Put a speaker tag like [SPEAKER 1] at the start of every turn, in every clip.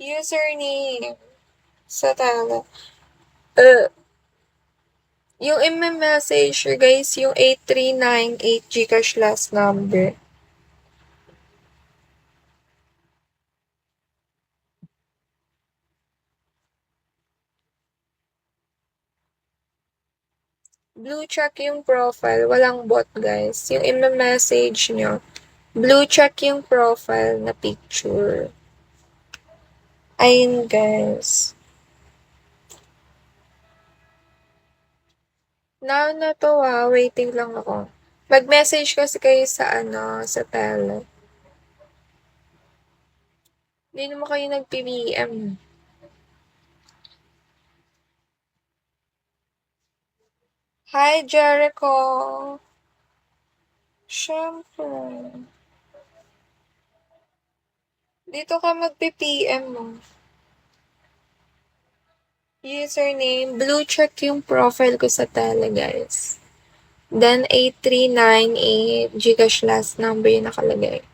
[SPEAKER 1] Username sa tala. Uh, yung i-message guys, yung 8398 Gcash last number. Blue check yung profile, walang bot guys. Yung i-message nyo, blue check yung profile na picture. Ayun guys. Now na to waiting lang ako. Mag-message kasi kayo sa sa tele. Hindi naman kayo nag-PBM. Hi, Jericho! Siyempre. Dito ka mag-PPM mo. Username, blue check yung profile ko sa tele, guys. Then, 8398 Gcash last number yung nakalagay.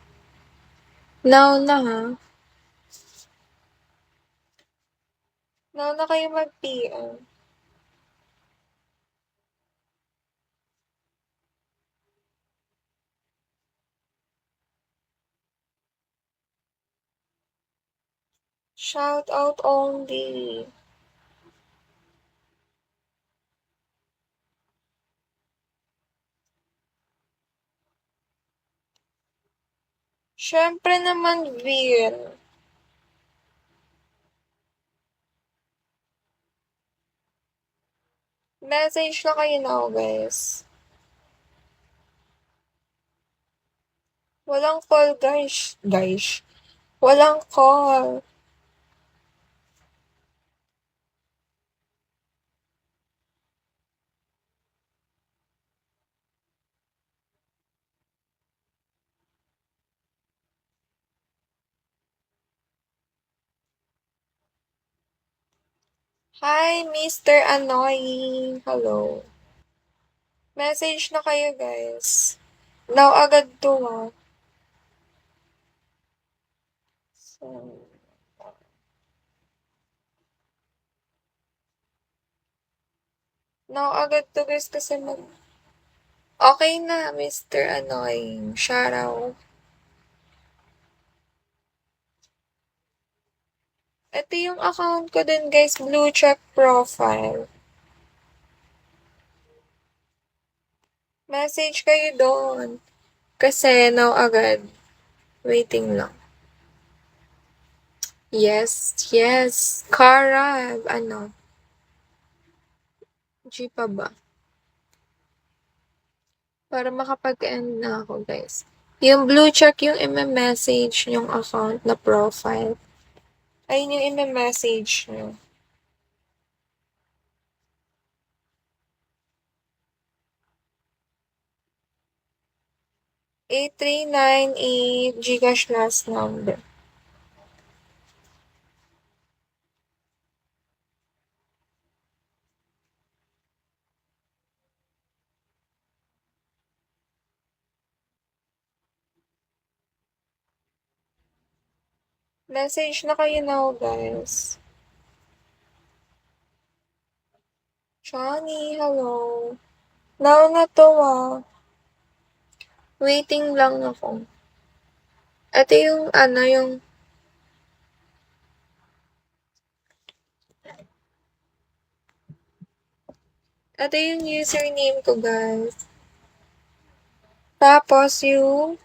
[SPEAKER 1] Now na, ha? Now na kayo mag-PM. Shout out only. Siyempre naman, Vir. Message na kayo now, guys. Walang call, guys. Guys. Walang call. Hi, Mr. Annoying. Hello. Message na kayo, guys. Now agad to, ha. So, now agad to, guys, kasi Okay na, Mr. Annoying. Shout out. Ito yung account ko din, guys. Blue check profile. Message kayo doon. Kasi now agad. Waiting lang. Yes, yes. Cara, G pa ba? Para makapag-end na ako, guys. Yung blue check yung i-message yung account na profile. Ayun yung i-message nyo. 8398 Gcash last number. Message na kayo now, guys. Johnny, hello. Now na to, Waiting lang ako. Ito yung, ito yung username ko, guys. Tapos, yung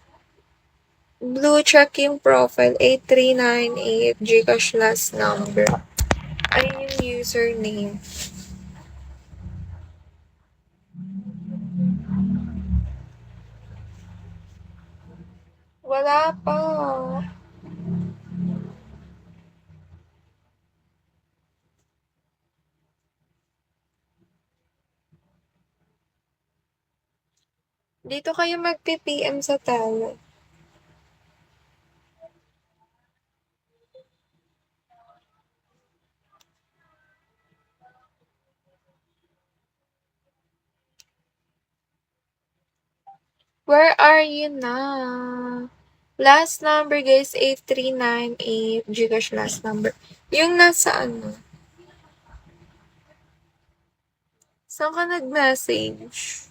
[SPEAKER 1] blue check yung profile, 8398 Gcash last number. Ayun yung username. Wala pa. Dito kayo mag-PPM sa tele. Where are you na? Last number guys, 8398. Gcash last number. Yung nasa ano? Saan ka nag-message?